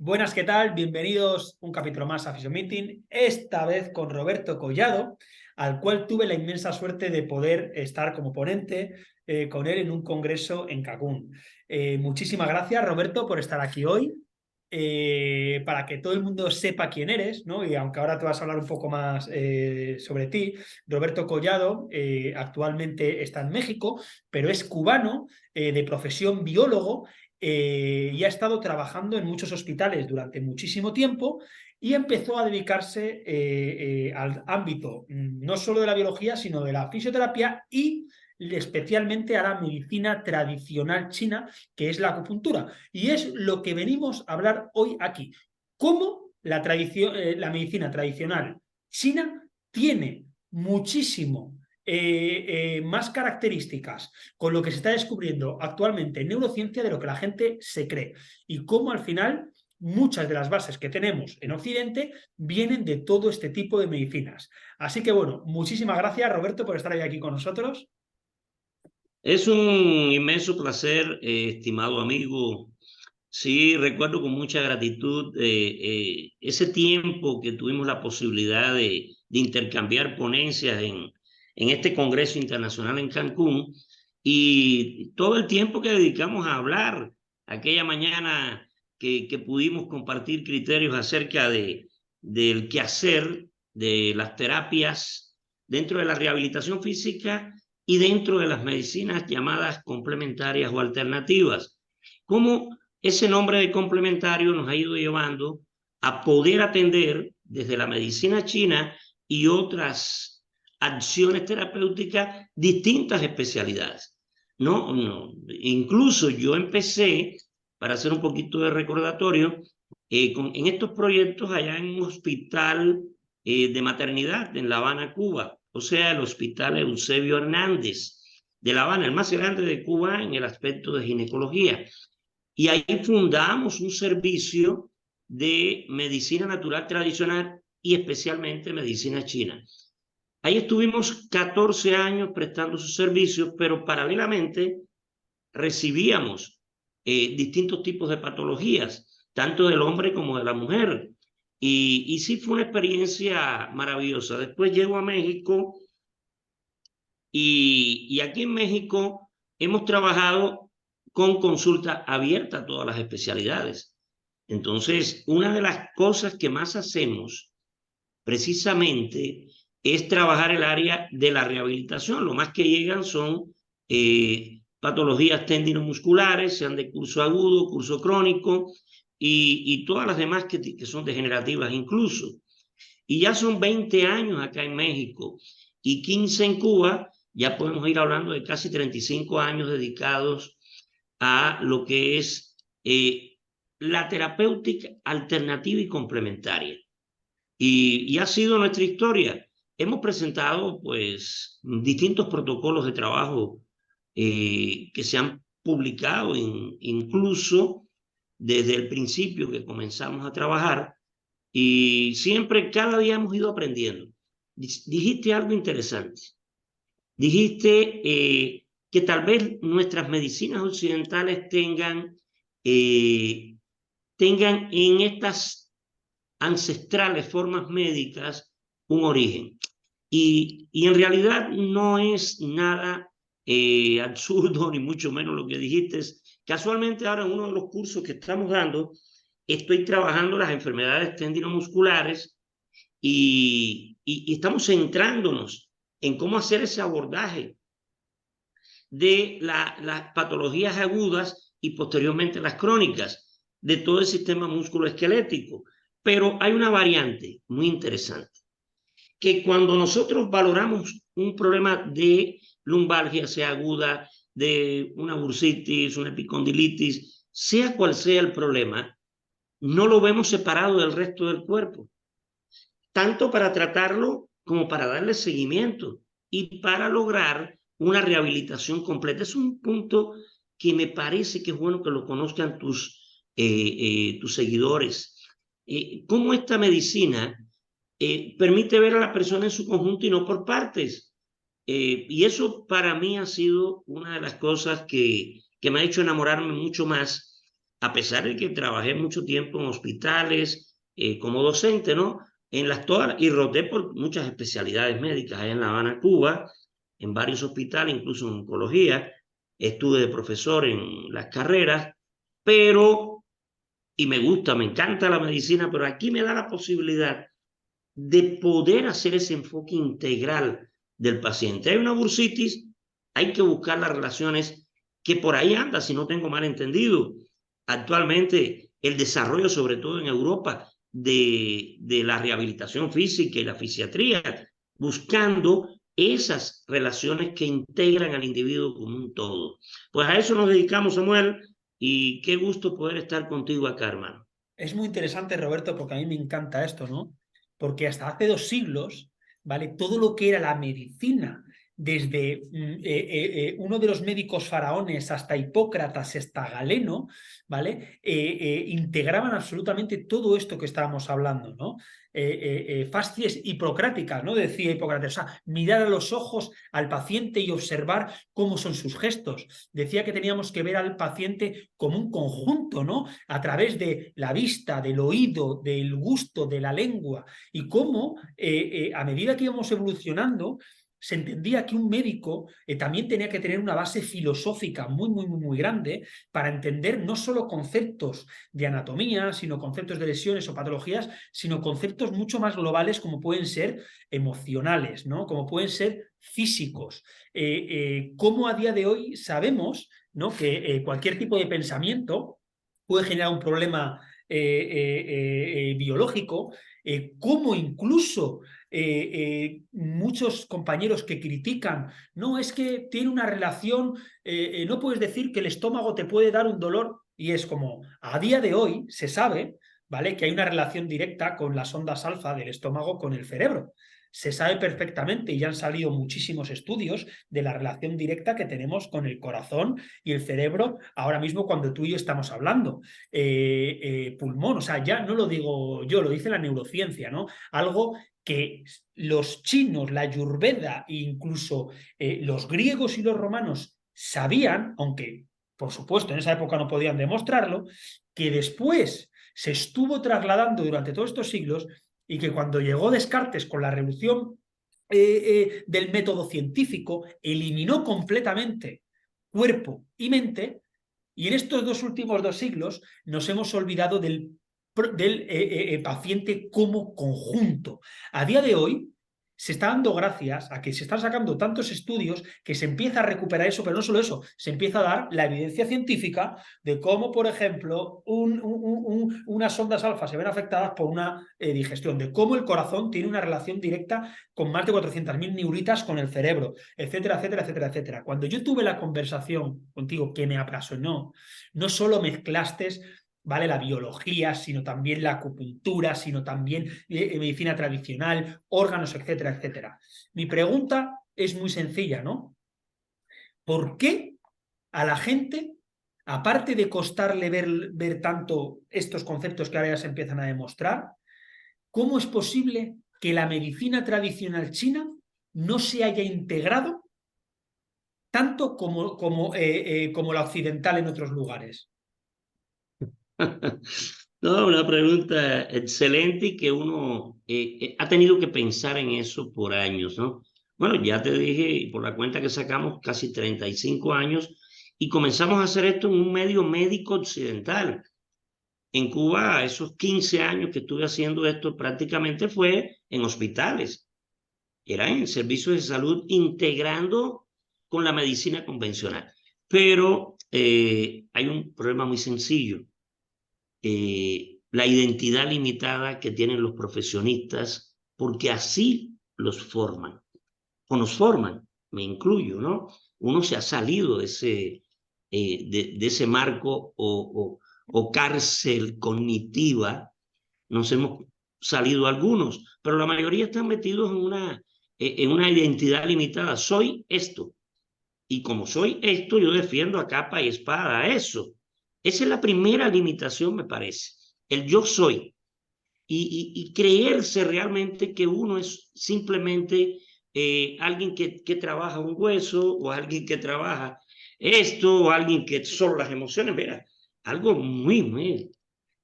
Buenas, ¿qué tal? Bienvenidos un capítulo más a Physio Meeting, esta vez con Roberto Collado, al cual tuve la inmensa suerte de poder estar como ponente con él en un congreso en Cancún. Muchísimas gracias, Roberto, por estar aquí hoy. Para que todo el mundo sepa quién eres, ¿no? Y aunque ahora te vas a hablar un poco más sobre ti, Roberto Collado actualmente está en México, pero es cubano, de profesión biólogo, y ha estado trabajando en muchos hospitales durante muchísimo tiempo y empezó a dedicarse al ámbito no solo de la biología, sino de la fisioterapia y especialmente a la medicina tradicional china, que es la acupuntura. Y es lo que venimos a hablar hoy aquí. Cómo la medicina tradicional china tiene muchísimo más características con lo que se está descubriendo actualmente en neurociencia de lo que la gente se cree. Y cómo al final muchas de las bases que tenemos en Occidente vienen de todo este tipo de medicinas. Así que bueno, muchísimas gracias, Roberto, por estar hoy aquí con nosotros. Es un inmenso placer, estimado amigo. Sí, recuerdo con mucha gratitud ese tiempo que tuvimos la posibilidad de intercambiar ponencias en este Congreso Internacional en Cancún y todo el tiempo que dedicamos a hablar aquella mañana que pudimos compartir criterios acerca del quehacer de las terapias dentro de la rehabilitación física y dentro de las medicinas llamadas complementarias o alternativas. Cómo ese nombre de complementario nos ha ido llevando a poder atender desde la medicina china y otras acciones terapéuticas distintas especialidades. No, incluso yo empecé, para hacer un poquito de recordatorio, en estos proyectos allá en un hospital de maternidad en La Habana, Cuba, o sea, el Hospital Eusebio Hernández de La Habana, el más grande de Cuba en el aspecto de ginecología. Y ahí fundamos un servicio de medicina natural tradicional y especialmente medicina china. Ahí estuvimos 14 años prestando sus servicios, pero paralelamente recibíamos distintos tipos de patologías, tanto del hombre como de la mujer. Y sí fue una experiencia maravillosa. Después llego a México y aquí en México hemos trabajado con consulta abierta a todas las especialidades. Entonces, una de las cosas que más hacemos precisamente es trabajar el área de la rehabilitación. Lo más que llegan son patologías tendinomusculares, sean de curso agudo, curso crónico y todas las demás que son degenerativas incluso. Y ya son 20 años acá en México y 15 en Cuba, ya podemos ir hablando de casi 35 años dedicados a lo que es la terapéutica alternativa y complementaria. Y ha sido nuestra historia. Hemos presentado pues distintos protocolos de trabajo que se han publicado incluso desde el principio que comenzamos a trabajar y siempre, cada día hemos ido aprendiendo. Dijiste algo interesante. Dijiste que tal vez nuestras medicinas occidentales tengan en estas ancestrales formas médicas un origen. Y en realidad no es nada absurdo, ni mucho menos lo que dijiste. Casualmente ahora en uno de los cursos que estamos dando, estoy trabajando las enfermedades tendinomusculares y estamos centrándonos en cómo hacer ese abordaje de las patologías agudas y posteriormente las crónicas de todo el sistema musculoesquelético. Pero hay una variante muy interesante, que cuando nosotros valoramos un problema de lumbalgia, sea aguda, de una bursitis, una epicondilitis, sea cual sea el problema, no lo vemos separado del resto del cuerpo, tanto para tratarlo como para darle seguimiento y para lograr una rehabilitación completa. Es un punto que me parece que es bueno que lo conozcan tus seguidores. Cómo esta medicina permite ver a la persona en su conjunto y no por partes. Y eso para mí ha sido una de las cosas que me ha hecho enamorarme mucho más a pesar de que trabajé mucho tiempo en hospitales como docente, ¿no? Y roté por muchas especialidades médicas allá en La Habana, Cuba, en varios hospitales, incluso en oncología. Estuve de profesor en las carreras, pero, y me gusta, me encanta la medicina, pero aquí me da la posibilidad de poder hacer ese enfoque integral del paciente. Hay una bursitis, hay que buscar las relaciones que por ahí anda, si no tengo mal entendido. Actualmente, el desarrollo, sobre todo en Europa, de la rehabilitación física y la fisiatría, buscando esas relaciones que integran al individuo como un todo. Pues a eso nos dedicamos, Samuel, y qué gusto poder estar contigo acá, hermano. Es muy interesante, Roberto, porque a mí me encanta esto, ¿no? Porque hasta hace 2 siglos, ¿vale? Todo lo que era la medicina, desde uno de los médicos faraones hasta Hipócrates, hasta Galeno, ¿vale? Integraban absolutamente todo esto que estábamos hablando, ¿no? Fascies hipocráticas, ¿no? Decía Hipócrates, o sea, mirar a los ojos al paciente y observar cómo son sus gestos. Decía que teníamos que ver al paciente como un conjunto, ¿no? A través de la vista, del oído, del gusto, de la lengua, y cómo a medida que íbamos evolucionando, se entendía que un médico también tenía que tener una base filosófica muy, muy, muy, muy grande para entender no solo conceptos de anatomía, sino conceptos de lesiones o patologías, sino conceptos mucho más globales como pueden ser emocionales, ¿no? Como pueden ser físicos. Como a día de hoy sabemos, ¿no?, que cualquier tipo de pensamiento puede generar un problema biológico, como incluso muchos compañeros que critican, no, es que tiene una relación, no puedes decir que el estómago te puede dar un dolor, y es como, a día de hoy se sabe, ¿vale?, que hay una relación directa con las ondas alfa del estómago con el cerebro. Se sabe perfectamente y ya han salido muchísimos estudios de la relación directa que tenemos con el corazón y el cerebro ahora mismo cuando tú y yo estamos hablando. Pulmón, o sea, ya no lo digo yo, lo dice la neurociencia, ¿no? Algo que los chinos, la Ayurveda e incluso los griegos y los romanos sabían, aunque por supuesto en esa época no podían demostrarlo, que después se estuvo trasladando durante todos estos siglos y que cuando llegó Descartes con la revolución del método científico, eliminó completamente cuerpo y mente, y en estos últimos 2 siglos nos hemos olvidado del paciente como conjunto. A día de hoy se está dando gracias a que se están sacando tantos estudios que se empieza a recuperar eso, pero no solo eso, se empieza a dar la evidencia científica de cómo, por ejemplo, unas ondas alfa se ven afectadas por una digestión, de cómo el corazón tiene una relación directa con más de 400.000 neuritas con el cerebro, etcétera, etcétera, etcétera, etcétera. Cuando yo tuve la conversación contigo que me apasionó, no solo mezclaste, ¿vale?, la biología, sino también la acupuntura, sino también medicina tradicional, órganos, etcétera, etcétera. Mi pregunta es muy sencilla, ¿no? ¿Por qué a la gente, aparte de costarle ver tanto estos conceptos que ahora ya se empiezan a demostrar, cómo es posible que la medicina tradicional china no se haya integrado tanto como la occidental en otros lugares? No, una pregunta excelente y que uno ha tenido que pensar en eso por años, ¿no? Bueno, ya te dije, y por la cuenta que sacamos, casi 35 años, y comenzamos a hacer esto en un medio médico occidental. En Cuba, esos 15 años que estuve haciendo esto prácticamente fue en hospitales, era en servicios de salud integrando con la medicina convencional. Pero hay un problema muy sencillo, la identidad limitada que tienen los profesionistas, porque así los forman, o nos forman, me incluyo, ¿no? Uno se ha salido de ese marco o cárcel cognitiva, nos hemos salido algunos, pero la mayoría están metidos en una identidad limitada. Soy esto, y como soy esto, yo defiendo a capa y espada eso. Esa es la primera limitación, me parece. El yo soy. Y creerse realmente que uno es simplemente alguien que trabaja un hueso o alguien que trabaja esto o alguien que solo las emociones. Mira, algo muy,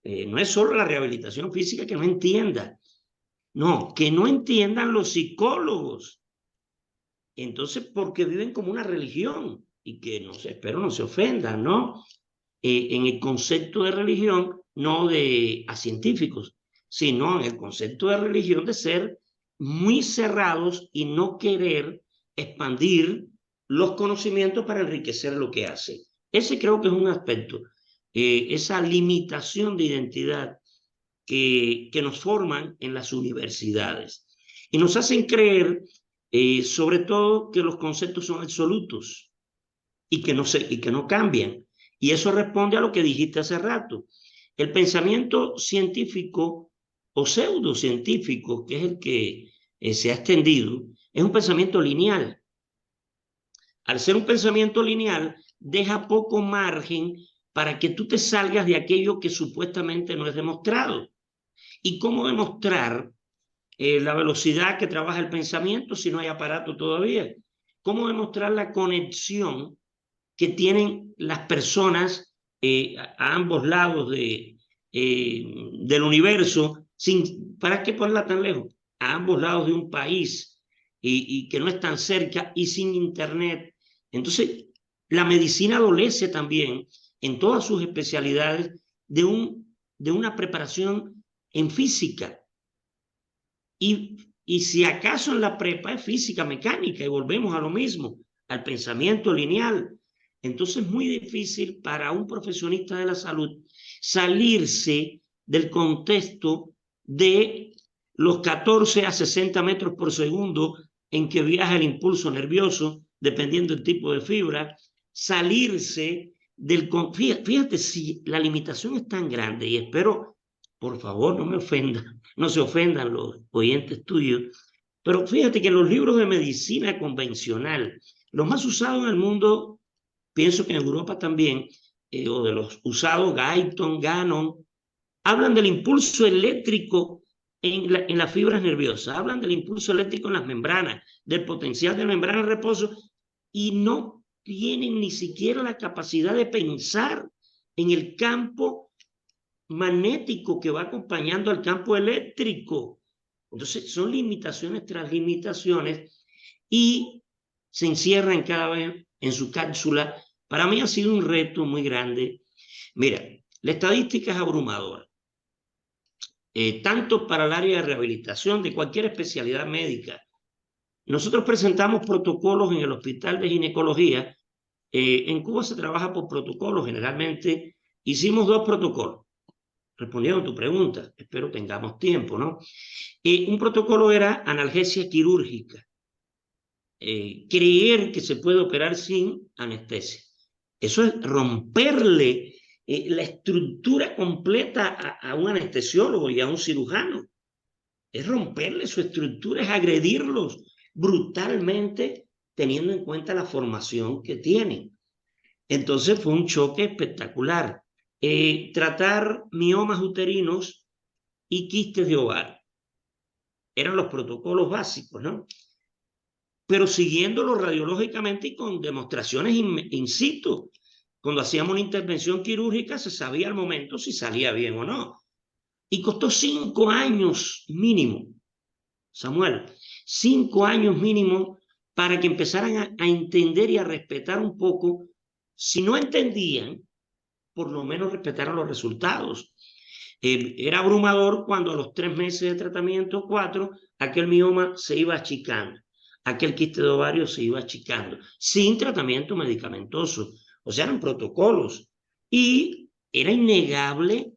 no es solo la rehabilitación física que no entienda, no, que no entiendan los psicólogos. Entonces, porque viven como una religión y que no sé, espero no se ofendan, ¿no? En el concepto de religión, no de a científicos, sino en el concepto de religión de ser muy cerrados y no querer expandir los conocimientos para enriquecer lo que hace. Ese creo que es un aspecto, esa limitación de identidad que nos forman en las universidades y nos hacen creer, sobre todo, que los conceptos son absolutos y que no cambian. Y eso responde a lo que dijiste hace rato. El pensamiento científico o pseudocientífico, que es el que se ha extendido, es un pensamiento lineal. Al ser un pensamiento lineal, deja poco margen para que tú te salgas de aquello que supuestamente no es demostrado. ¿Y cómo demostrar la velocidad que trabaja el pensamiento si no hay aparato todavía? ¿Cómo demostrar la conexión que tienen las personas a ambos lados del universo, ¿para qué ponerla tan lejos? A ambos lados de un país y que no es tan cerca y sin internet. Entonces, la medicina adolece también en todas sus especialidades de una preparación en física. Y si acaso en la prepa es física mecánica y volvemos a lo mismo, al pensamiento lineal. Entonces es muy difícil para un profesionista de la salud salirse del contexto de los 14 a 60 metros por segundo en que viaja el impulso nervioso, dependiendo del tipo de fibra, salirse del... Fíjate, si la limitación es tan grande, y espero, por favor, no me ofendan, no se ofendan los oyentes tuyos, pero fíjate que los libros de medicina convencional, los más usados en el mundo, pienso que en Europa también, o de los usados, Guyton, Gannon, hablan del impulso eléctrico en las fibras nerviosas, hablan del impulso eléctrico en las membranas, del potencial de membrana de reposo, y no tienen ni siquiera la capacidad de pensar en el campo magnético que va acompañando al campo eléctrico. Entonces son limitaciones tras limitaciones y se encierran cada vez en su cápsula. Para mí ha sido un reto muy grande. Mira, la estadística es abrumadora, tanto para el área de rehabilitación de cualquier especialidad médica. Nosotros presentamos protocolos en el Hospital de Ginecología. En Cuba se trabaja por protocolos generalmente. Hicimos 2 protocolos. Respondiendo a tu pregunta, espero tengamos tiempo, ¿no? Un protocolo era analgesia quirúrgica. Creer que se puede operar sin anestesia. Eso es romperle la estructura completa a un anestesiólogo y a un cirujano. Es romperle su estructura, es agredirlos brutalmente teniendo en cuenta la formación que tienen. Entonces fue un choque espectacular. Tratar miomas uterinos y quistes de ovario. Eran los protocolos básicos, ¿no? Pero siguiéndolo radiológicamente y con demostraciones in situ. Cuando hacíamos una intervención quirúrgica se sabía al momento si salía bien o no. Y costó 5 años mínimo, Samuel, 5 años mínimo para que empezaran a entender y a respetar un poco. Si no entendían, por lo menos respetaran los resultados. Era abrumador cuando a los 3 meses de tratamiento, 4, aquel mioma se iba achicando, aquel quiste de ovario se iba achicando, sin tratamiento medicamentoso. O sea, eran protocolos. Y era innegable,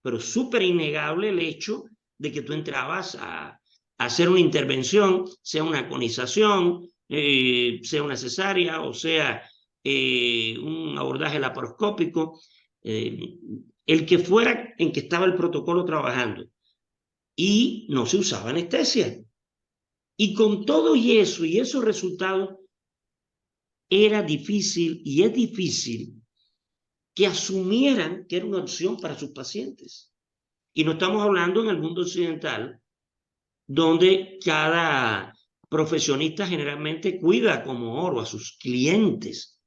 pero súper innegable el hecho de que tú entrabas a hacer una intervención, sea una conización, sea una cesárea, o sea un abordaje laparoscópico, el que fuera en que estaba el protocolo trabajando. Y no se usaba anestesia. Y con todo y esos resultados, era difícil y es difícil que asumieran que era una opción para sus pacientes. Y no estamos hablando en el mundo occidental, donde cada profesionista generalmente cuida como oro a sus clientes,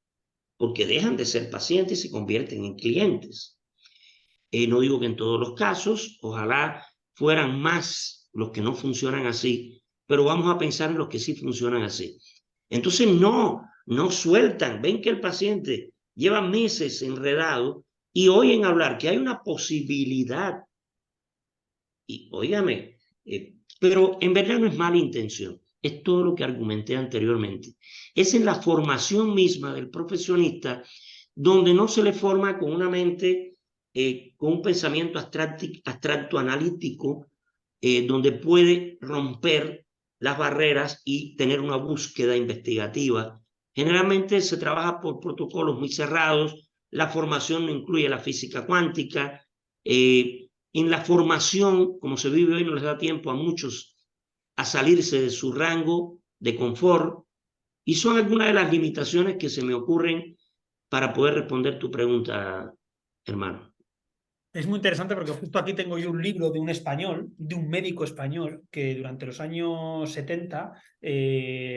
porque dejan de ser pacientes y se convierten en clientes. No digo que en todos los casos, ojalá fueran más los que no funcionan así, pero vamos a pensar en los que sí funcionan así. Entonces no sueltan, ven que el paciente lleva meses enredado y oyen hablar que hay una posibilidad. Y óigame, pero en verdad no es mala intención, es todo lo que argumenté anteriormente. Es en la formación misma del profesionista donde no se le forma con una mente, con un pensamiento abstracto analítico, donde puede romper las barreras y tener una búsqueda investigativa. Generalmente se trabaja por protocolos muy cerrados, la formación no incluye la física cuántica, en la formación, como se vive hoy, no les da tiempo a muchos a salirse de su rango de confort, y son algunas de las limitaciones que se me ocurren para poder responder tu pregunta, hermano. Es muy interesante porque justo aquí tengo yo un libro de un español, de un médico español, que durante los años 70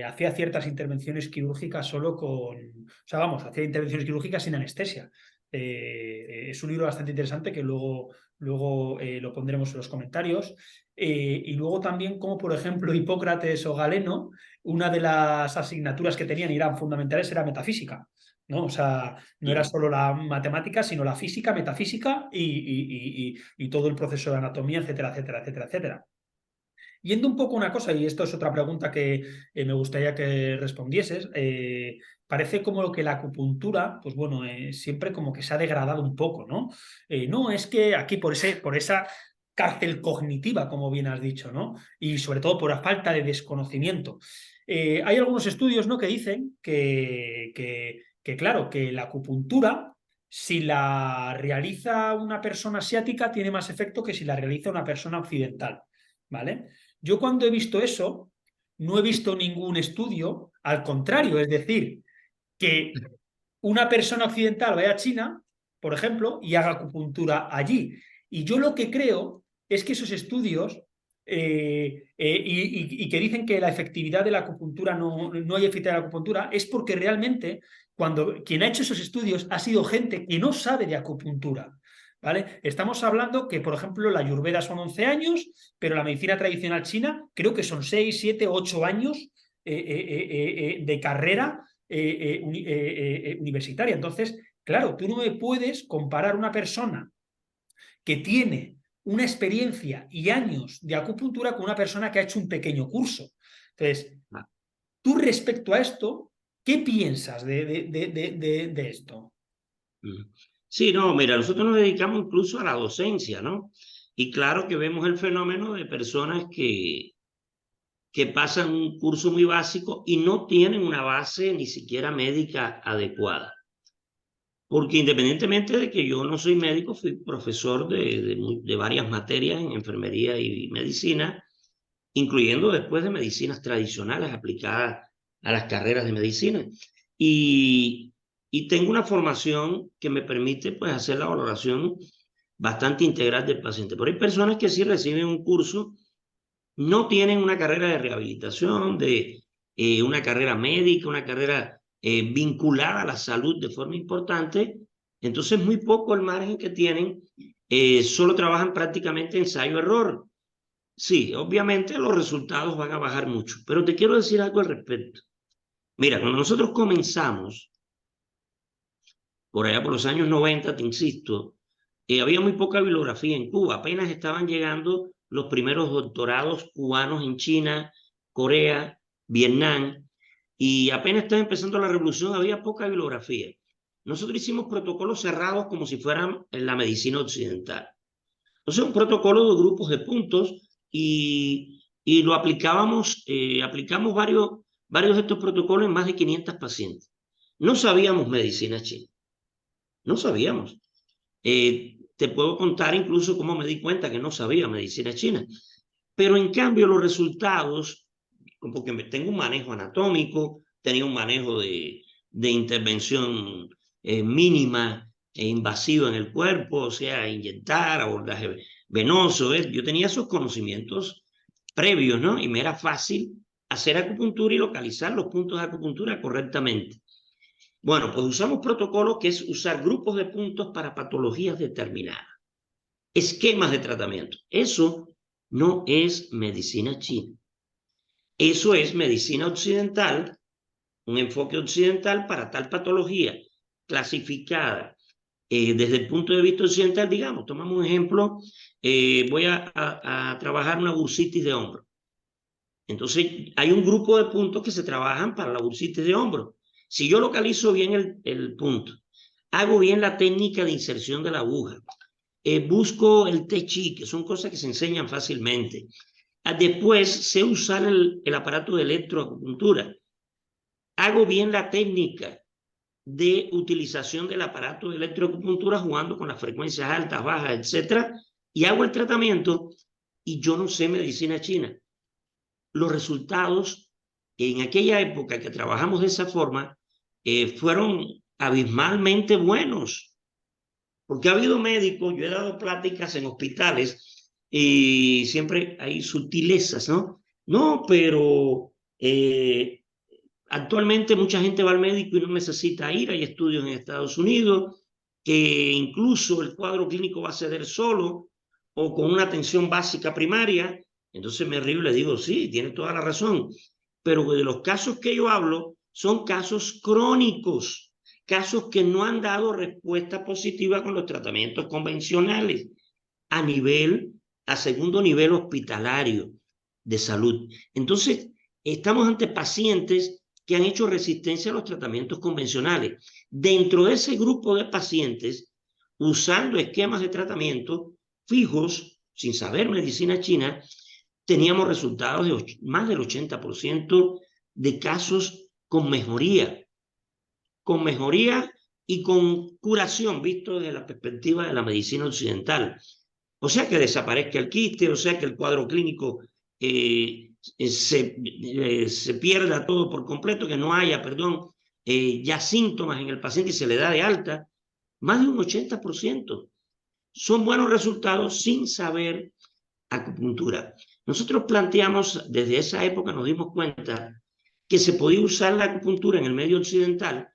hacía ciertas intervenciones quirúrgicas solo con, o sea, vamos, hacía intervenciones quirúrgicas sin anestesia. Es un libro bastante interesante que luego lo pondremos en los comentarios. Y luego también como, por ejemplo, Hipócrates o Galeno, una de las asignaturas que tenían y eran fundamentales era metafísica, ¿no? O sea, no era solo la matemática, sino la física, metafísica y todo el proceso de anatomía, etcétera, etcétera, etcétera, etcétera. Yendo un poco una cosa, y esto es otra pregunta que me gustaría que respondieses, parece como que la acupuntura, pues bueno, siempre como que se ha degradado un poco, ¿no? No, es que aquí por esa cárcel cognitiva, como bien has dicho, ¿no? Y sobre todo por la falta de desconocimiento. Hay algunos estudios, ¿no?, que dicen que claro, que la acupuntura, si la realiza una persona asiática, tiene más efecto que si la realiza una persona occidental, ¿vale? Yo cuando he visto eso, no he visto ningún estudio, al contrario, es decir, que una persona occidental vaya a China, por ejemplo, y haga acupuntura allí. Y yo lo que creo es que esos estudios y que dicen que la efectividad de la acupuntura no hay efectividad de la acupuntura es porque realmente cuando quien ha hecho esos estudios ha sido gente que no sabe de acupuntura. ¿Vale? Estamos hablando que, por ejemplo, la Ayurveda son 11 años, pero la medicina tradicional china creo que son 6, 7, 8 años de carrera universitaria. Entonces, claro, tú no me puedes comparar una persona que tiene una experiencia y años de acupuntura con una persona que ha hecho un pequeño curso. Entonces, tú respecto a esto, ¿qué piensas de esto? Sí, no, mira, nosotros nos dedicamos incluso a la docencia, ¿no? Y claro que vemos el fenómeno de personas que pasan un curso muy básico y no tienen una base ni siquiera médica adecuada. Porque independientemente de que yo no soy médico, fui profesor de varias materias en enfermería y medicina, incluyendo después de medicinas tradicionales aplicadas a las carreras de medicina. Y, y tengo una formación que me permite pues hacer la valoración bastante integral del paciente. Pero hay personas que sí reciben un curso, no tienen una carrera de rehabilitación, de una carrera médica, una carrera vinculada a la salud de forma importante. Entonces, muy poco el margen que tienen, solo trabajan prácticamente ensayo-error. Sí, obviamente los resultados van a bajar mucho, pero te quiero decir algo al respecto. Mira, cuando nosotros comenzamos, por allá por los años 90, te insisto, había muy poca bibliografía en Cuba, apenas estaban llegando los primeros doctorados cubanos en China, Corea, Vietnam, y apenas estaba empezando la revolución, había poca bibliografía. Nosotros hicimos protocolos cerrados como si fueran en la medicina occidental. Entonces, un protocolo de grupos de puntos y lo aplicamos varios de estos protocolos en más de 500 pacientes. No sabíamos medicina china, no sabíamos. Te puedo contar incluso cómo me di cuenta que no sabía medicina china. Pero en cambio los resultados, porque tengo un manejo anatómico, tenía un manejo de intervención mínima e invasiva en el cuerpo, o sea, inyectar, abordaje venoso, yo tenía esos conocimientos previos, ¿no? Y me era fácil hacer acupuntura y localizar los puntos de acupuntura correctamente. Bueno, pues usamos protocolos que es usar grupos de puntos para patologías determinadas, esquemas de tratamiento. Eso no es medicina china. Eso es medicina occidental, un enfoque occidental para tal patología clasificada desde el punto de vista occidental. Digamos, tomamos un ejemplo, voy a trabajar una bursitis de hombro. Entonces, hay un grupo de puntos que se trabajan para la bursitis de hombro. Si yo localizo bien el punto, hago bien la técnica de inserción de la aguja, busco el Tai Chi, que son cosas que se enseñan fácilmente. Después sé usar el aparato de electroacupuntura. Hago bien la técnica de utilización del aparato de electroacupuntura jugando con las frecuencias altas, bajas, etcétera, y hago el tratamiento y yo no sé medicina china. Los resultados en aquella época que trabajamos de esa forma fueron abismalmente buenos, porque ha habido médicos, yo he dado pláticas en hospitales y siempre hay sutilezas, ¿no? No, pero actualmente mucha gente va al médico y no necesita ir. Hay estudios en Estados Unidos que incluso el cuadro clínico va a ceder solo o con una atención básica primaria. Entonces me río y le digo, sí, tiene toda la razón. Pero de los casos que yo hablo son casos crónicos, casos que no han dado respuesta positiva con los tratamientos convencionales a nivel, a segundo nivel hospitalario de salud. Entonces, estamos ante pacientes que han hecho resistencia a los tratamientos convencionales. Dentro de ese grupo de pacientes, usando esquemas de tratamiento fijos, sin saber medicina china, teníamos resultados de más del 80% de casos con mejoría y con curación, visto desde la perspectiva de la medicina occidental. O sea que desaparezca el quiste, o sea que el cuadro clínico se pierda todo por completo, que no haya, perdón, ya síntomas en el paciente y se le da de alta. Más de un 80% son buenos resultados sin saber acupuntura. Nosotros planteamos, desde esa época nos dimos cuenta que se podía usar la acupuntura en el medio occidental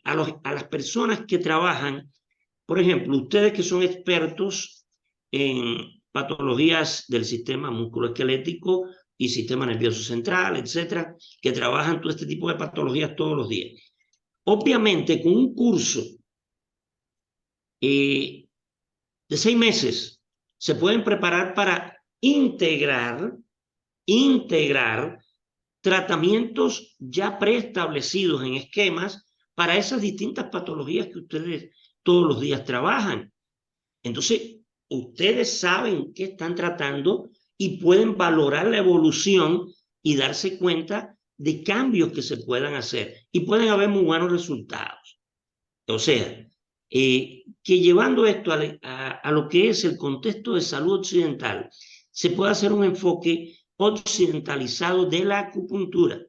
a las personas que trabajan, por ejemplo, ustedes que son expertos en patologías del sistema musculoesquelético y sistema nervioso central, etcétera, que trabajan todo este tipo de patologías todos los días. Obviamente, con un curso de 6 meses, se pueden preparar para integrar tratamientos ya preestablecidos en esquemas para esas distintas patologías que ustedes todos los días trabajan. Entonces, ustedes saben qué están tratando y pueden valorar la evolución y darse cuenta de cambios que se puedan hacer. Y pueden haber muy buenos resultados. O sea, que llevando esto a lo que es el contexto de salud occidental, se puede hacer un enfoque occidentalizado de la acupuntura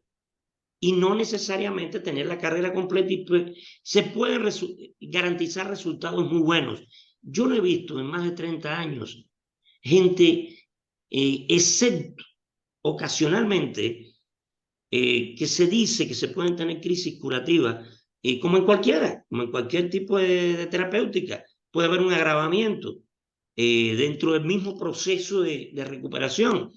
y no necesariamente tener la carrera completa, y pues, se pueden garantizar resultados muy buenos. Yo no he visto en más de 30 años gente, excepto ocasionalmente, que se dice que se pueden tener crisis curativas, como en cualquier tipo de terapéutica, puede haber un agravamiento dentro del mismo proceso de recuperación.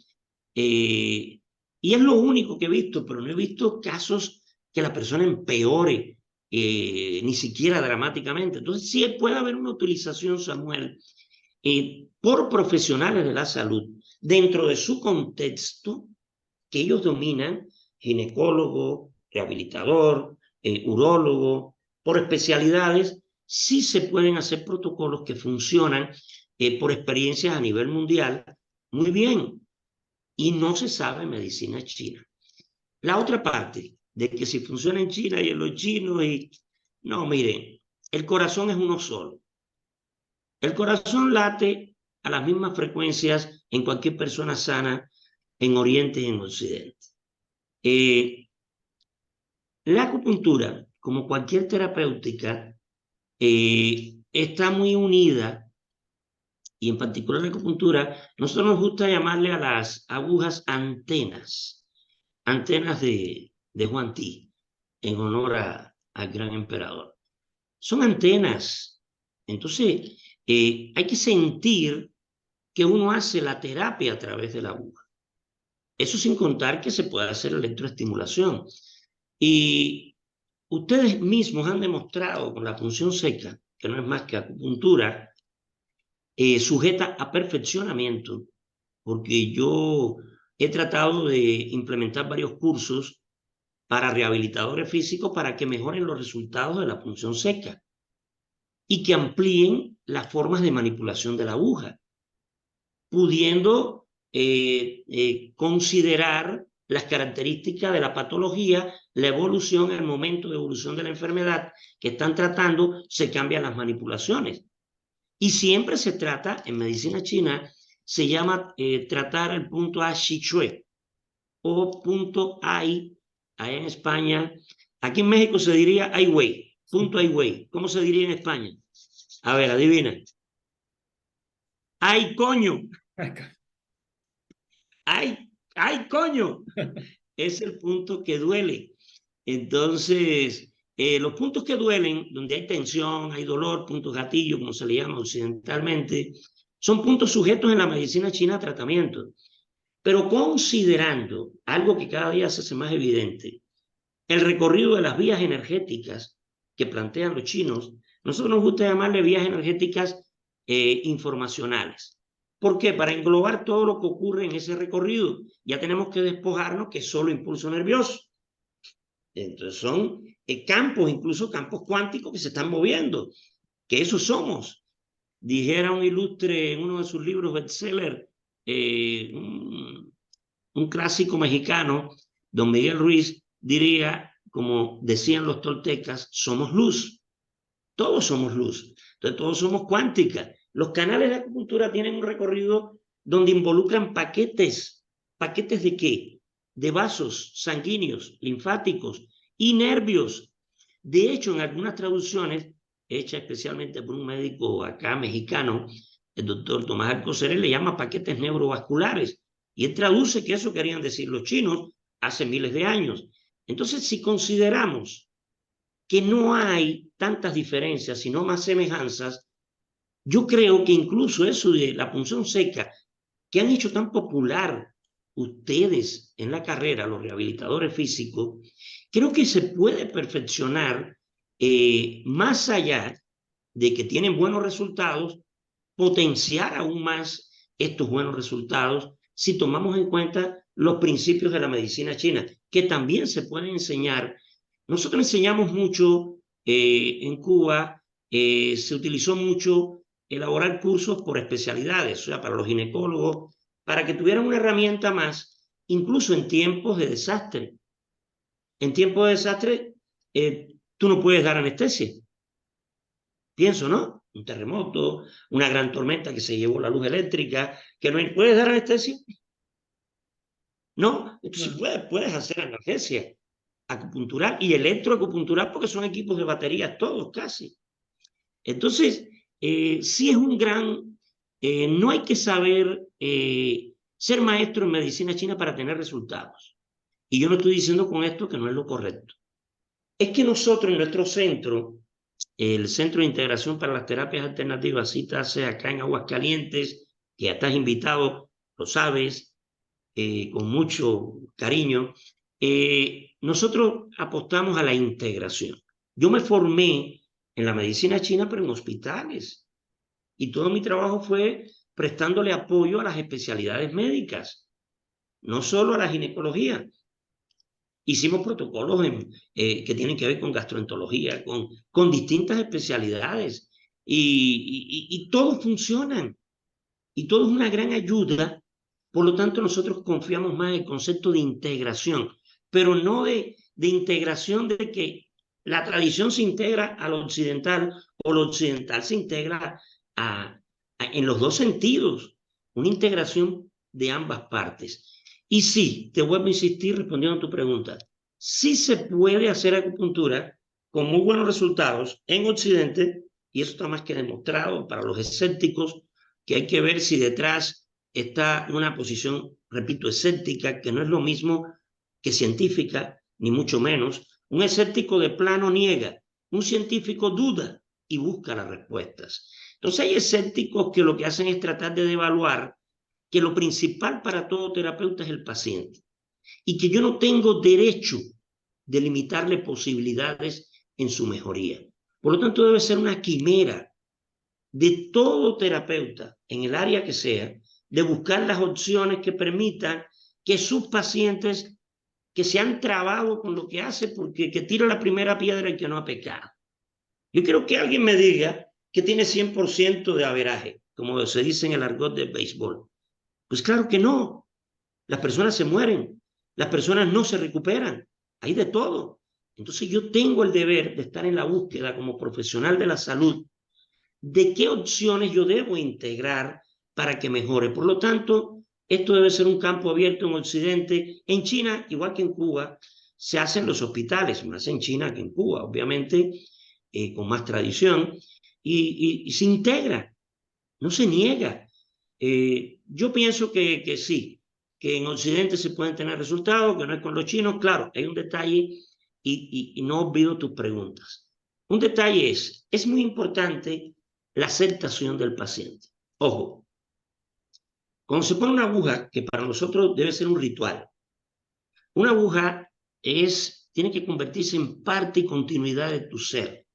Y es lo único que he visto, pero no he visto casos que la persona empeore, ni siquiera dramáticamente. Entonces, sí puede haber una utilización, Samuel, por profesionales de la salud, dentro de su contexto, que ellos dominan, ginecólogo, rehabilitador, urólogo, por especialidades, sí se pueden hacer protocolos que funcionan por experiencias a nivel mundial muy bien, y no se sabe medicina china. La otra parte de que si funciona en China y en los chinos, no, miren, el corazón es uno solo. El corazón late a las mismas frecuencias en cualquier persona sana, en Oriente y en Occidente. La acupuntura, como cualquier terapéutica, está muy unida, y en particular la acupuntura, nosotros nos gusta llamarle a las agujas antenas de Juan Ti, en honor al gran emperador. Son antenas. Entonces, hay que sentir que uno hace la terapia a través de la aguja. Eso sin contar que se puede hacer electroestimulación. Y ustedes mismos han demostrado con la punción seca, que no es más que acupuntura, sujeta a perfeccionamiento, porque yo he tratado de implementar varios cursos para rehabilitadores físicos para que mejoren los resultados de la punción seca y que amplíen las formas de manipulación de la aguja, pudiendo considerar las características de la patología, la evolución, el momento de evolución de la enfermedad que están tratando, se cambian las manipulaciones. Y siempre se trata, en medicina china, se llama tratar el punto A Xi Chui o punto Ai, allá en España. Aquí en México se diría Ai Wei, punto Ai Wei. ¿Cómo se diría en España? A ver, adivina. ¡Ay, coño! ¡Ay, ay, coño! Es el punto que duele. Entonces, los puntos que duelen, donde hay tensión, hay dolor, puntos gatillo, como se le llama occidentalmente, son puntos sujetos en la medicina china a tratamiento. Pero considerando algo que cada día se hace más evidente, el recorrido de las vías energéticas que plantean los chinos, nosotros nos gusta llamarle vías energéticas informacionales. ¿Por qué? Para englobar todo lo que ocurre en ese recorrido. Ya tenemos que despojarnos que es solo impulso nervioso. Entonces son campos, incluso campos cuánticos que se están moviendo, que eso somos. Dijera un ilustre en uno de sus libros bestseller, un clásico mexicano, don Miguel Ruiz, diría, como decían los toltecas, somos luz. Todos somos luz. Entonces todos somos cuántica. Los canales de acupuntura tienen un recorrido donde involucran paquetes. ¿Paquetes de qué? De vasos sanguíneos, linfáticos y nervios. De hecho, en algunas traducciones, hechas especialmente por un médico acá mexicano, el doctor Tomás Alcocer, le llama paquetes neurovasculares. Y él traduce que eso querían decir los chinos hace miles de años. Entonces, si consideramos que no hay tantas diferencias, sino más semejanzas, yo creo que incluso eso de la punción seca, que han hecho tan popular ustedes en la carrera, los rehabilitadores físicos, creo que se puede perfeccionar más allá de que tienen buenos resultados, potenciar aún más estos buenos resultados si tomamos en cuenta los principios de la medicina china, que también se pueden enseñar. Nosotros enseñamos mucho en Cuba, se utilizó mucho elaborar cursos por especialidades, o sea, para los ginecólogos, para que tuvieran una herramienta más, incluso en tiempos de desastre. En tiempos de desastre, tú no puedes dar anestesia. Pienso, ¿no? Un terremoto, una gran tormenta que se llevó la luz eléctrica, que no puedes dar anestesia. No, entonces puedes hacer analgesia acupuntural y electroacupuntural porque son equipos de baterías todos casi. Entonces, sí es un gran, no hay que saber ser maestro en medicina china para tener resultados. Y yo no estoy diciendo con esto que no es lo correcto. Es que nosotros en nuestro centro, el Centro de Integración para las Terapias Alternativas, CITASE, acá en Aguascalientes, que ya estás invitado, lo sabes, con mucho cariño, nosotros apostamos a la integración. Yo me formé en la medicina china, pero en hospitales, y todo mi trabajo fue prestándole apoyo a las especialidades médicas, no solo a la ginecología. Hicimos protocolos que tienen que ver con gastroenterología, con distintas especialidades, y todos funcionan, y todo es una gran ayuda. Por lo tanto, nosotros confiamos más en el concepto de integración, pero no de integración de que la tradición se integra a lo occidental o lo occidental se integra en los dos sentidos, una integración de ambas partes. Y sí, te vuelvo a insistir respondiendo a tu pregunta, sí se puede hacer acupuntura con muy buenos resultados en Occidente, y eso está más que demostrado para los escépticos, que hay que ver si detrás está una posición, repito, escéptica, que no es lo mismo que científica, ni mucho menos, Un escéptico de plano niega. Un científico duda y busca las respuestas. Entonces hay escépticos que lo que hacen es tratar de devaluar que lo principal para todo terapeuta es el paciente y que yo no tengo derecho de limitarle posibilidades en su mejoría. Por lo tanto, debe ser una quimera de todo terapeuta, en el área que sea, de buscar las opciones que permitan que sus pacientes que se han trabado con lo que hace, porque que tira la primera piedra y que no ha pecado. Yo quiero que alguien me diga que tiene 100% de averaje, como se dice en el argot del béisbol. Pues claro que no. Las personas se mueren, las personas no se recuperan, hay de todo. Entonces yo tengo el deber de estar en la búsqueda como profesional de la salud de qué opciones yo debo integrar para que mejore. Por lo tanto, esto debe ser un campo abierto en Occidente. En China, igual que en Cuba, se hacen los hospitales, más en China que en Cuba, obviamente, con más tradición, y se integra, no se niega. Yo pienso que sí, que en Occidente se pueden tener resultados, que no es con los chinos. Claro, hay un detalle y no olvido tus preguntas. Un detalle es muy importante la aceptación del paciente. Ojo, cuando se pone una aguja, que para nosotros debe ser un ritual, una aguja tiene que convertirse en parte y continuidad de tu ser,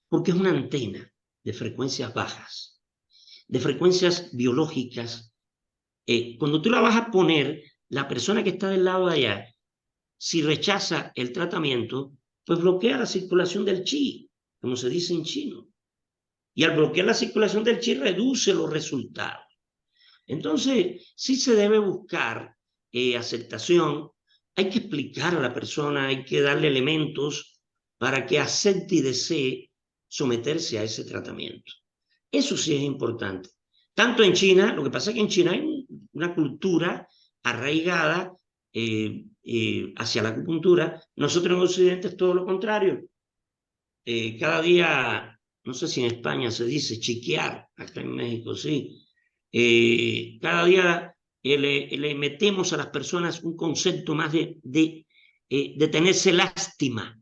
porque es una antena de frecuencias bajas, de frecuencias biológicas. Cuando tú la vas a poner, la persona que está del lado de allá, si rechaza el tratamiento, pues bloquea la circulación del chi, como se dice en chino. Y al bloquear la circulación del chi, reduce los resultados. Entonces, sí se debe buscar aceptación. Hay que explicar a la persona, hay que darle elementos para que acepte y desee someterse a ese tratamiento. Eso sí es importante. Tanto en China, lo que pasa es que en China hay una cultura arraigada hacia la acupuntura. Nosotros en Occidente es todo lo contrario. Cada día, no sé si en España se dice chiquear, acá en México sí. Cada día le metemos a las personas un concepto más de tenerse lástima.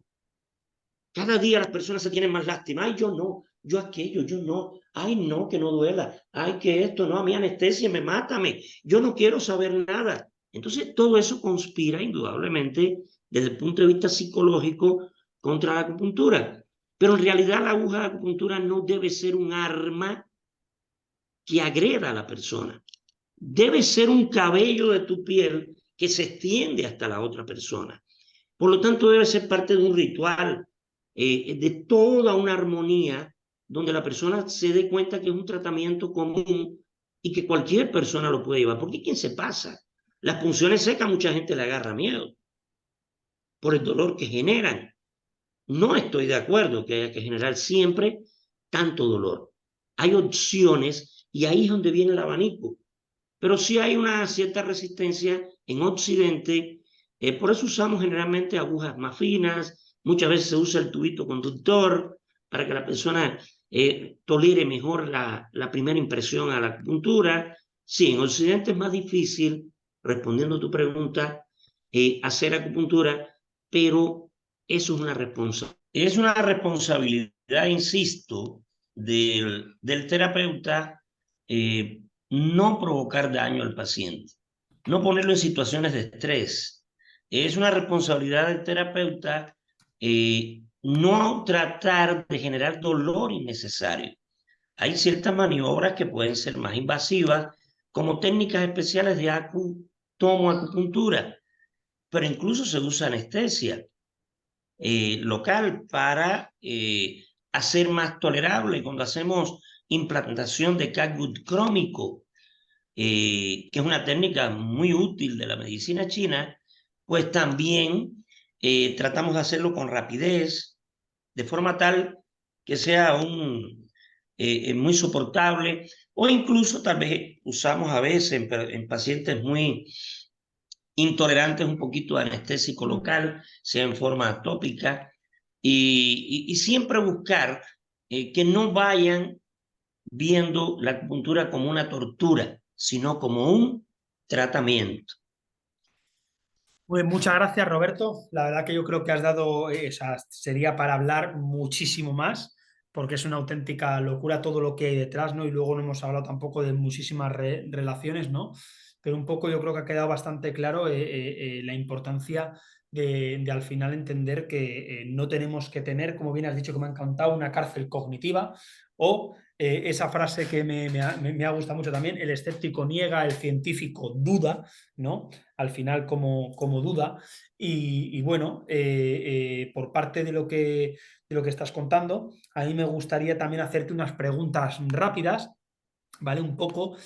Cada día las personas se tienen más lástima. Ay, yo no, yo aquello, yo no. Ay, no, que no duela. Ay, que esto, no, a mí anestesia, mátame. Yo no quiero saber nada. Entonces, todo eso conspira indudablemente desde el punto de vista psicológico contra la acupuntura. Pero en realidad la aguja de acupuntura no debe ser un arma que agreda a la persona. Debe ser un cabello de tu piel que se extiende hasta la otra persona. Por lo tanto, debe ser parte de un ritual, de toda una armonía, donde la persona se dé cuenta que es un tratamiento común y que cualquier persona lo puede llevar. Porque ¿quién se pasa? Las punciones secas mucha gente le agarra miedo por el dolor que generan. No estoy de acuerdo que haya que generar siempre tanto dolor. Hay opciones y ahí es donde viene el abanico. Pero sí hay una cierta resistencia en Occidente. Por eso usamos generalmente agujas más finas. Muchas veces se usa el tubito conductor para que la persona tolere mejor la primera impresión a la acupuntura. Sí, en Occidente es más difícil, respondiendo a tu pregunta, hacer acupuntura, pero eso es una responsabilidad, insisto, del terapeuta, no provocar daño al paciente, no ponerlo en situaciones de estrés. Es una responsabilidad del terapeuta no tratar de generar dolor innecesario. Hay ciertas maniobras que pueden ser más invasivas, como técnicas especiales de tomoacupuntura, pero incluso se usa anestesia local para hacer más tolerable. Cuando hacemos implantación de catgut crómico, que es una técnica muy útil de la medicina china, pues también tratamos de hacerlo con rapidez, de forma tal que sea muy soportable, o incluso tal vez usamos a veces en pacientes muy intolerantes un poquito de anestésico local, sea en forma tópica, y siempre buscar que no vayan viendo la acupuntura como una tortura, sino como un tratamiento. Pues muchas gracias, Roberto. La verdad que yo creo que has dado, o sea, sería para hablar muchísimo más, porque es una auténtica locura todo lo que hay detrás, ¿no? Y luego no hemos hablado tampoco de muchísimas relaciones, ¿no? Pero un poco yo creo que ha quedado bastante claro la importancia de al final entender que no tenemos que tener, como bien has dicho, que me ha encantado, una cárcel cognitiva o esa frase que me ha gustado mucho también, el escéptico niega, el científico duda, ¿no? Al final como duda. Y bueno, por parte de lo que estás contando, a mí me gustaría también hacerte unas preguntas rápidas, ¿vale? Un poco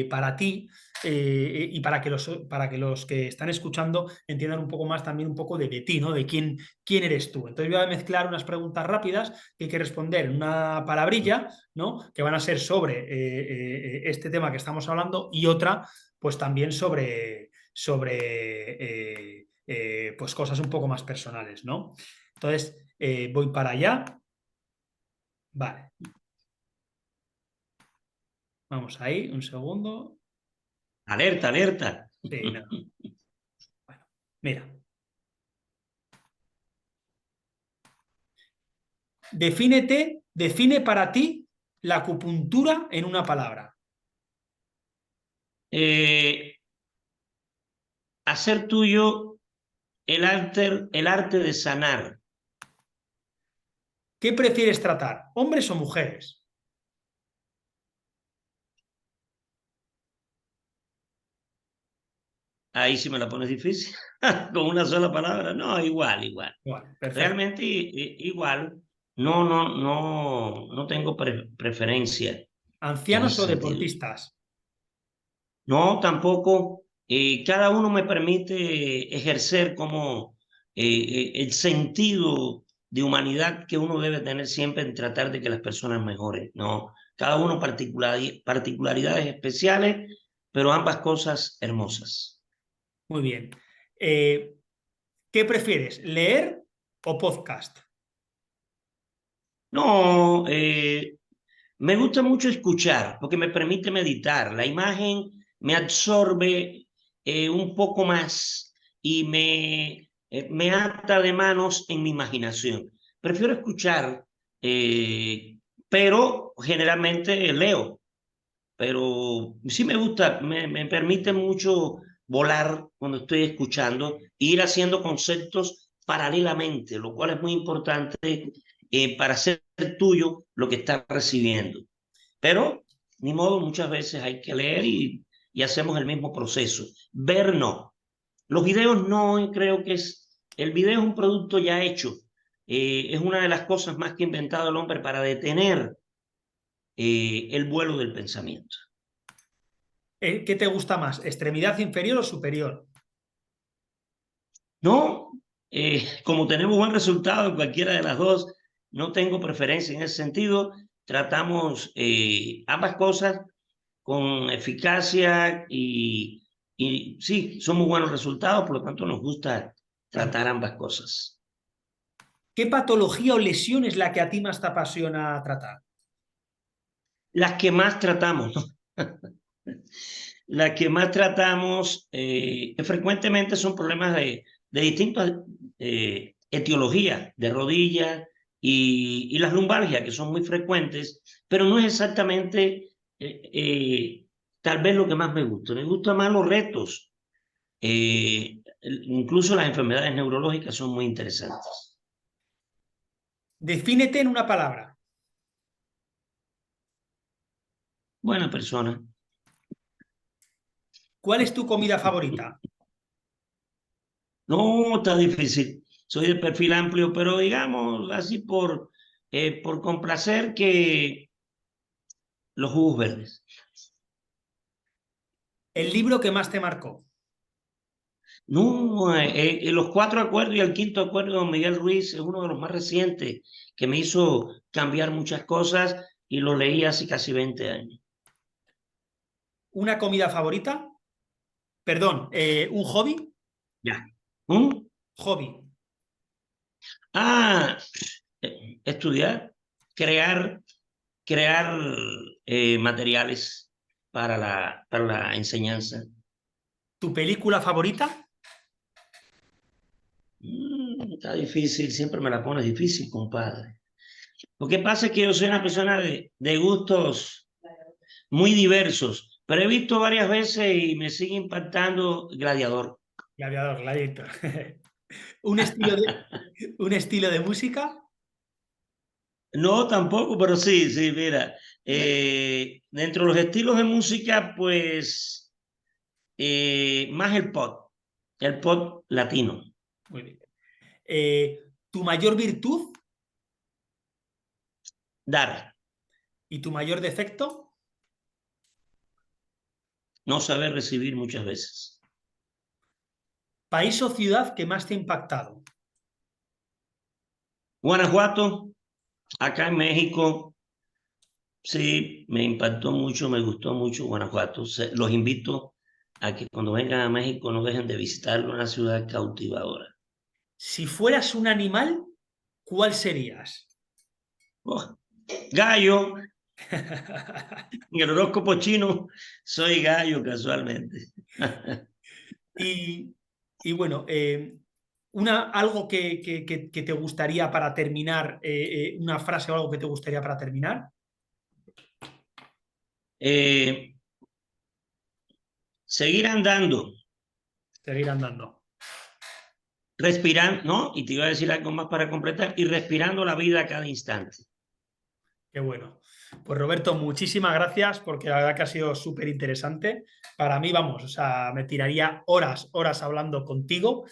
para ti y para que los que están escuchando entiendan un poco más también un poco de ti, ¿no? De quién eres tú. Entonces voy a mezclar unas preguntas rápidas que hay que responder en una palabrilla, ¿no? Que van a ser sobre este tema que estamos hablando y otra, pues también sobre pues cosas un poco más personales, ¿no? Entonces voy para allá. Vale, vamos ahí, un segundo. Alerta, alerta. Sí, nada. Bueno, mira, define para ti la acupuntura en una palabra. Eh, hacer tuyo el arte de sanar. ¿Qué prefieres tratar, hombres o mujeres? Ahí sí me la pones difícil. Con una sola palabra. No, igual, igual. Bueno, perfecto. Realmente igual. No, no, no, no tengo preferencia en ¿Ancianos ese o sentido. deportistas? No, tampoco. Cada uno me permite ejercer como el sentido de humanidad que uno debe tener siempre en tratar de que las personas mejoren, ¿no? Cada uno particularidades especiales, pero ambas cosas hermosas. Muy bien. Eh, ¿Qué prefieres, leer o podcast? No, me gusta mucho escuchar porque me permite meditar. La imagen me absorbe un poco más y me ata de manos en mi imaginación. Prefiero escuchar, pero generalmente leo. Pero sí me gusta, me permite mucho volar cuando estoy escuchando, e ir haciendo conceptos paralelamente, lo cual es muy importante para hacer tuyo lo que estás recibiendo. Pero, ni modo, muchas veces hay que leer y hacemos el mismo proceso. Ver no. Los videos no creo que es, el video es un producto ya hecho. Es una de las cosas más que ha inventado el hombre para detener el vuelo del pensamiento. ¿Qué te gusta más, extremidad inferior o superior? No, como tenemos buen resultado en cualquiera de las dos, no tengo preferencia en ese sentido. Tratamos ambas cosas con eficacia y sí, somos buenos resultados, por lo tanto nos gusta Claro. tratar ambas cosas. ¿Qué patología o lesión es la que a ti más te apasiona tratar? Las que más tratamos, ¿no? Las que más tratamos frecuentemente son problemas de distintas etiologías, de rodillas y las lumbalgias, que son muy frecuentes, pero no es exactamente tal vez lo que más me gusta. Me gustan más los retos. Incluso las enfermedades neurológicas son muy interesantes. Defínete en una palabra. Buena persona. ¿Cuál es tu comida favorita? No, está difícil. Soy de perfil amplio, pero digamos así por complacer que los jugos verdes. ¿El libro que más te marcó? No, los cuatro acuerdos y el quinto acuerdo de don Miguel Ruiz es uno de los más recientes que me hizo cambiar muchas cosas y lo leí hace casi 20 años. ¿Una comida favorita? Perdón, ¿un hobby? Ya. ¿Mm? Hobby. Ah, estudiar, crear, crear materiales para la enseñanza. ¿Tu película favorita? está difícil, siempre me la pones difícil, compadre. Lo que pasa es que yo soy una persona de gustos muy diversos, pero he visto varias veces y me sigue impactando Gladiador. Gladiador, Gladiator. ¿Un estilo un estilo de música? No, tampoco, pero sí, sí, mira. Dentro de los estilos de música, pues más el pop latino. Muy bien. ¿Tu mayor virtud Dar, y tu mayor defecto? no saber recibir muchas veces. ¿País o ciudad que más te ha impactado? Guanajuato, acá en México, sí, me impactó mucho, me gustó mucho Guanajuato. Los invito a que cuando vengan a México no dejen de visitarlo, una ciudad cautivadora. Si fueras un animal, ¿cuál serías? Oh, gallo, en el horóscopo chino soy gallo casualmente. Y, y bueno, algo que te gustaría para terminar, una frase o algo que te gustaría para terminar. Eh, seguir andando, Seguir andando. respirando, ¿no? Y te iba a decir algo más para completar, y respirando la vida a cada instante. Qué bueno. Pues Roberto, muchísimas gracias porque la verdad que ha sido súper interesante. Para mí, vamos, o sea, me tiraría horas, horas hablando contigo.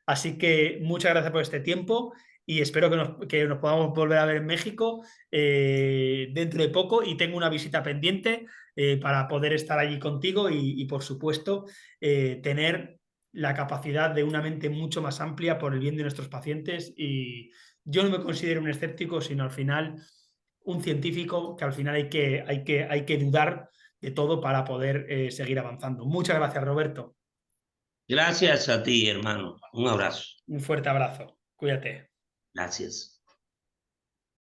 Así que muchas gracias por este tiempo y espero que nos podamos volver a ver en México dentro de poco y tengo una visita pendiente para poder estar allí contigo y por supuesto, tener la capacidad de una mente mucho más amplia por el bien de nuestros pacientes. Y yo no me considero un escéptico, sino al final un científico que al final hay que dudar de todo para poder seguir avanzando. Muchas gracias, Roberto. Gracias a ti, hermano. Un abrazo. Un fuerte abrazo. Cuídate. Gracias.